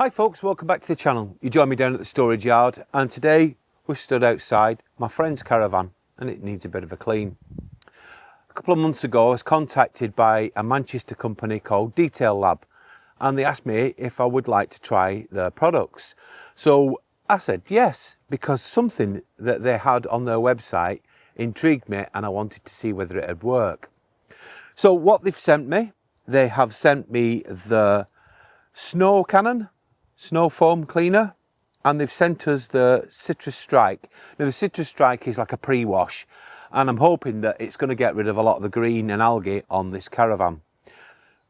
Hi folks, welcome back to the channel. You join me down at the storage yard and today we're stood outside my friend's caravan and it needs a bit of a clean. A couple of months ago I was contacted by a Manchester company called Detail Lab and they asked me if I would like to try their products. So I said yes, because something that they had on their website intrigued me and I wanted to see whether it would work. So what they've sent me, they have sent me the Foam Canon snow foam cleaner, and they've sent us the Citrus Strike. Now the Citrus Strike is like a pre-wash and I'm hoping that it's going to get rid of a lot of the green and algae on this caravan.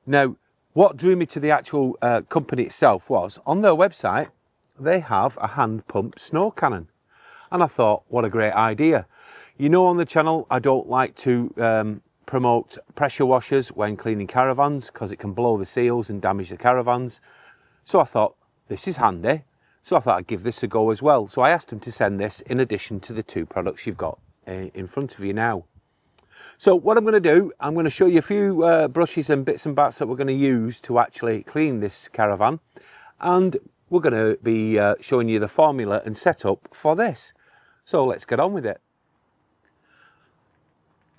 Now what drew me to the actual company itself was on their website they have a hand pump snow cannon, and I thought what a great idea. You know, on the channel I don't like to promote pressure washers when cleaning caravans because it can blow the seals and damage the caravans. So I thought this is handy, so I thought I'd give this a go as well. So I asked them to send this in addition to the two products you've got in front of you now. So what I'm going to do, I'm going to show you a few brushes and bits and bats that we're going to use to actually clean this caravan, and we're going to be showing you the formula and setup for this. So let's get on with it.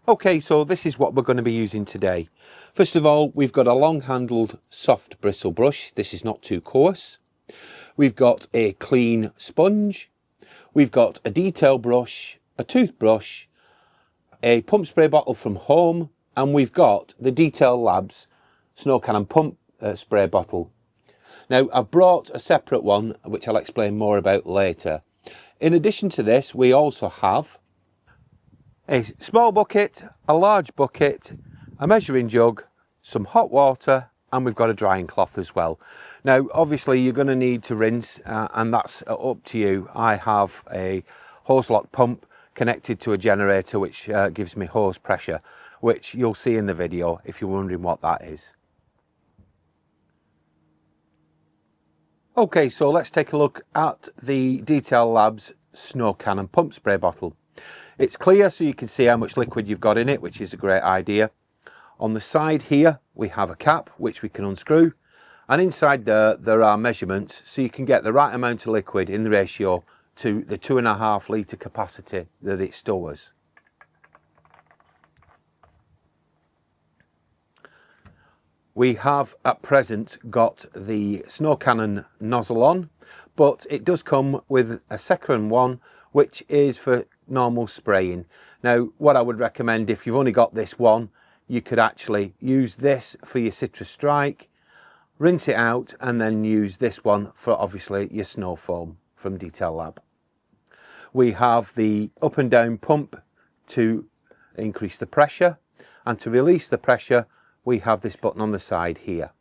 Okay, so this is what we're going to be using today. First of all, we've got a long-handled soft bristle brush. This is not too coarse. We've got a clean sponge. We've got a detail brush, a toothbrush, a pump spray bottle from home, and we've got the Detail Labs Snow Cannon pump spray bottle. Now, I've brought a separate one, which I'll explain more about later. In addition to this, we also have a small bucket, a large bucket, a measuring jug, some hot water, and we've got a drying cloth as well. Now obviously you're going to need to rinse and that's up to you. I have a hose lock pump connected to a generator which gives me hose pressure, which you'll see in the video if you're wondering what that is. Okay, so let's take a look at the Detail Labs Snow Cannon pump spray bottle. It's clear so you can see how much liquid you've got in it, which is a great idea. On the side here we have a cap which we can unscrew, and inside there are measurements so you can get the right amount of liquid in the ratio to the 2.5 litre capacity that it stores. We have at present got the Snow Cannon nozzle on, but it does come with a second one which is for normal spraying. Now what I would recommend, if you've only got this one, you could actually use this for your Citrus Strike, rinse it out, and then use this one for obviously your snow foam from Detail Lab. We have the up and down pump to increase the pressure, and to release the pressure we have this button on the side here.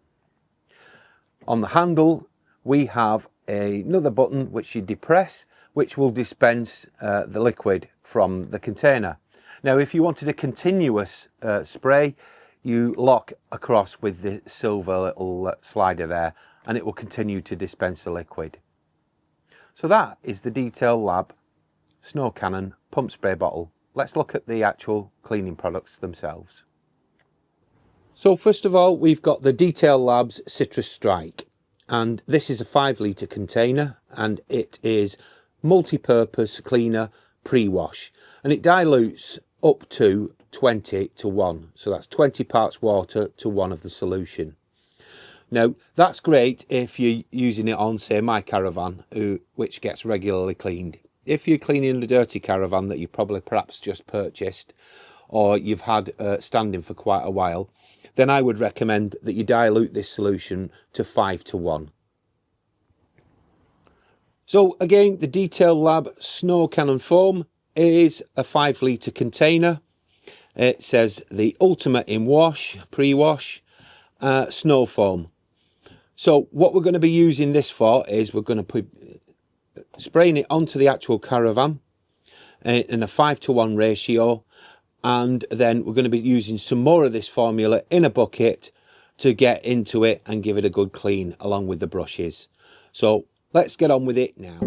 On the handle we have another button which you depress, which will dispense the liquid from the container. Now if you wanted a continuous spray, you lock across with the silver little slider there and it will continue to dispense the liquid. So that is the Detail Lab Snow Cannon pump spray bottle. Let's look at the actual cleaning products themselves. So first of all we've got the Detail Labs Citrus Strike, and this is a 5 litre container and it is multi-purpose cleaner pre-wash, and it dilutes up to 20 to 1, so that's 20 parts water to 1 of the solution. Now that's great if you're using it on, say, my caravan which gets regularly cleaned. If you're cleaning a dirty caravan that you probably perhaps just purchased or you've had standing for quite a while, then I would recommend that you dilute this solution to 5 to 1. So again, the Detail Lab Snow Cannon foam is a 5 litre container. It says the ultimate in wash, pre-wash, snow foam. So what we're going to be using this for is we're going to put spraying it onto the actual caravan in a 5 to 1 ratio, and then we're going to be using some more of this formula in a bucket to get into it and give it a good clean along with the brushes. So let's get on with it now.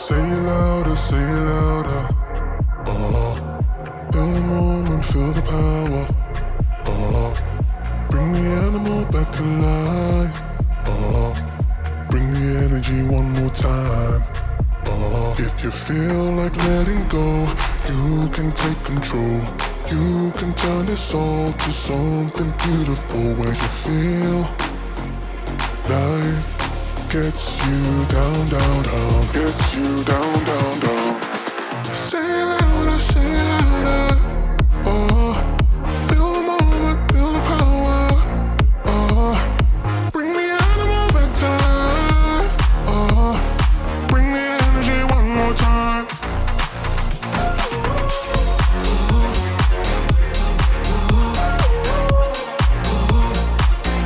Say it louder, say it louder. Feel the moment, feel the power. Bring the animal back to life. Bring the energy one more time. If you feel like letting go, you can take control. You can turn this all to something beautiful, where you feel life gets you down, down, down, gets you down, down, down. Say it louder, say it louder. Feel the moment, feel the power. Bring the animal back to life. Bring the energy one more time.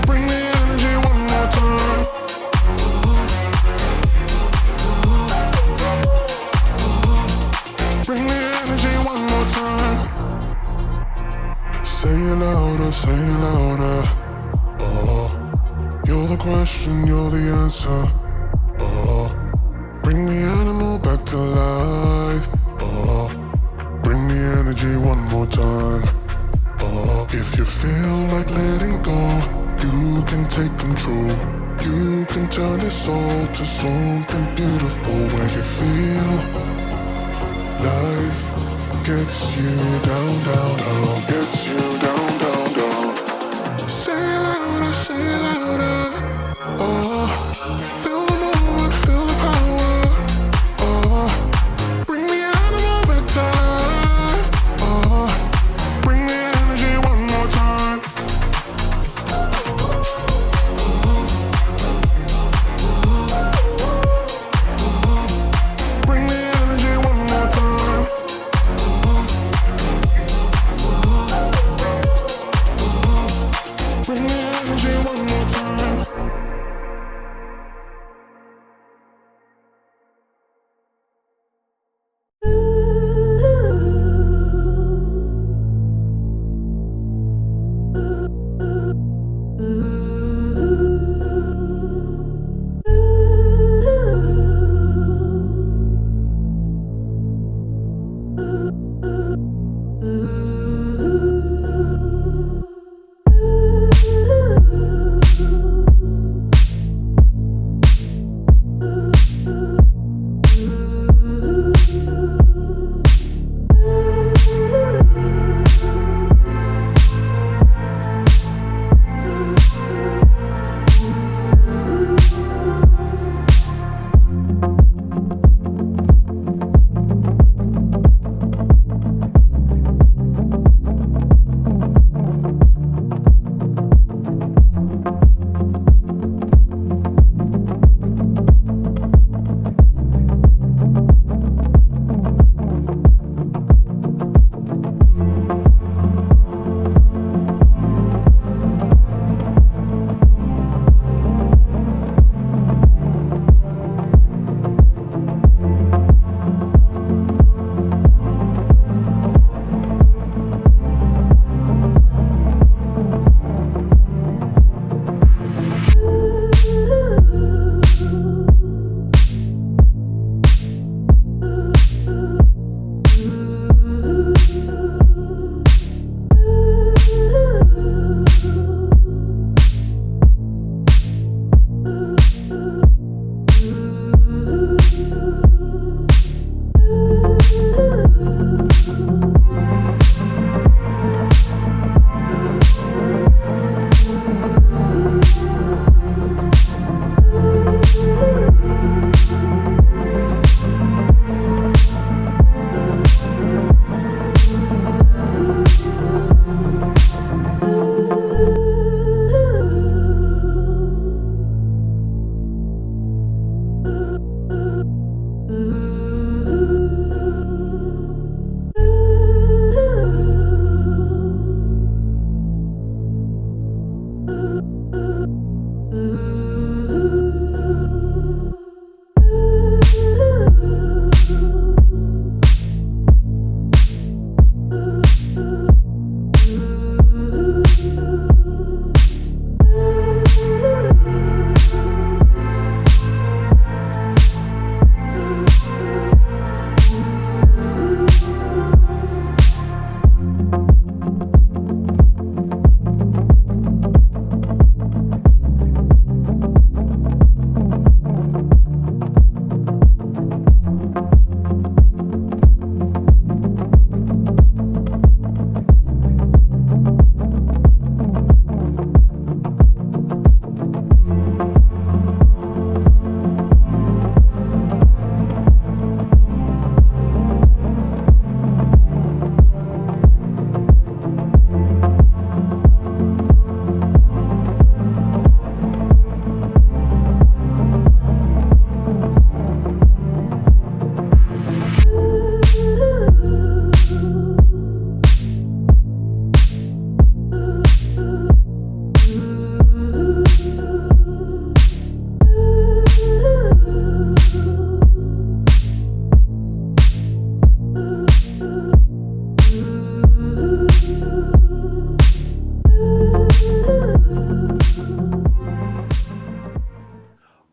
Bring the energy one more time. Bring the energy one more time. Say it louder, say it louder. You're the question, you're the answer. Bring the animal back to life. Bring the energy one more time. If you feel like letting go, you can take control. You can turn this all to something beautiful, where you feel life gets you down, down, down, gets you down, down, down. Say it louder, say it louder. Feel the moment, feel the power. Bring the animal back to life. Bring the energy one more time. Bring the energy one more time. Bring the energy one more time.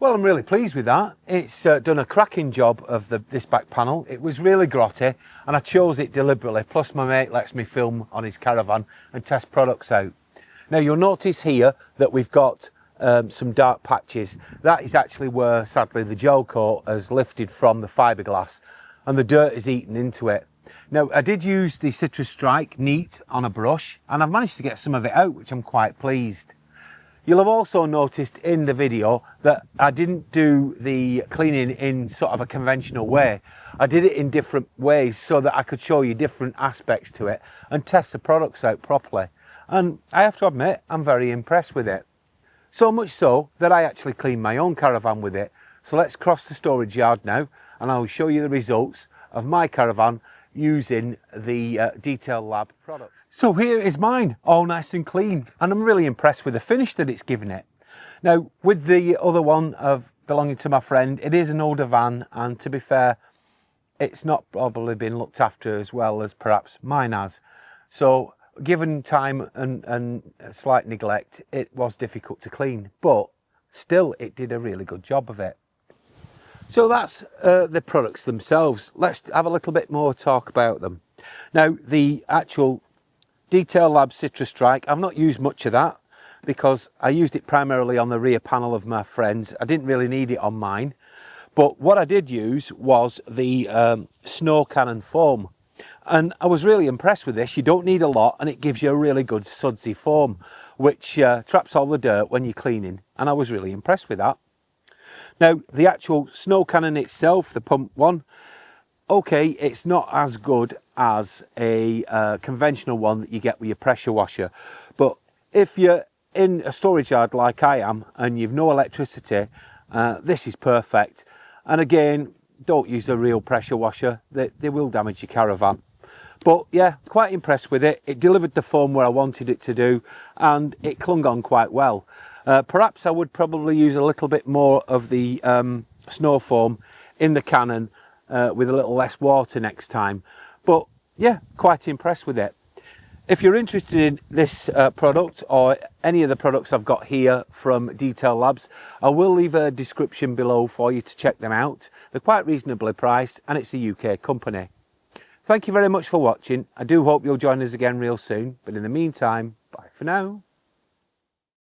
Well, I'm really pleased with that. It's done a cracking job of this back panel. It was really grotty and I chose it deliberately. Plus my mate lets me film on his Caravan and test products out. Now you'll notice here that we've got some dark patches. That is actually where sadly the gel coat has lifted from the fiberglass and the dirt is eaten into it. Now I did use the Citrus Strike neat on a brush and I've managed to get some of it out, which I'm quite pleased. You'll have also noticed in the video that I didn't do the cleaning in sort of a conventional way. I did it in different ways so that I could show you different aspects to it and test the products out properly. And I have to admit, I'm very impressed with it. So much so that I actually cleaned my own Caravan with it. So let's cross the storage yard now and I'll show you the results of my Caravan using the Detail Lab product. So here is mine, all nice and clean, and I'm really impressed with the finish that it's given it. Now with the other one of belonging to my friend, it is an older van, and to be fair, it's not probably been looked after as well as perhaps mine has. So given time and slight neglect, it was difficult to clean, but still it did a really good job of it. So that's the products themselves. Let's have a little bit more talk about them. Now the actual Detail Lab Citrus Strike, I've not used much of that because I used it primarily on the rear panel of my friend's. I didn't really need it on mine. But what I did use was the Foam Canon foam. And I was really impressed with this. You don't need a lot and it gives you a really good sudsy foam, which traps all the dirt when you're cleaning. And I was really impressed with that. Now, the actual Foam Canon itself, the pump one, okay, it's not as good as a conventional one that you get with your pressure washer. But if you're in a storage yard like I am and you've no electricity, this is perfect. And again, don't use a real pressure washer. They will damage your Caravan. But yeah, quite impressed with it. It delivered the foam where I wanted it to do and it clung on quite well. Perhaps I would probably use a little bit more of the snow foam in the Canon with a little less water next time. But yeah, quite impressed with it. If you're interested in this product or any of the products I've got here from Detail Labs, I will leave a description below for you to check them out. They're quite reasonably priced and it's a UK company. Thank you very much for watching. I do hope you'll join us again real soon. But in the meantime, bye for now.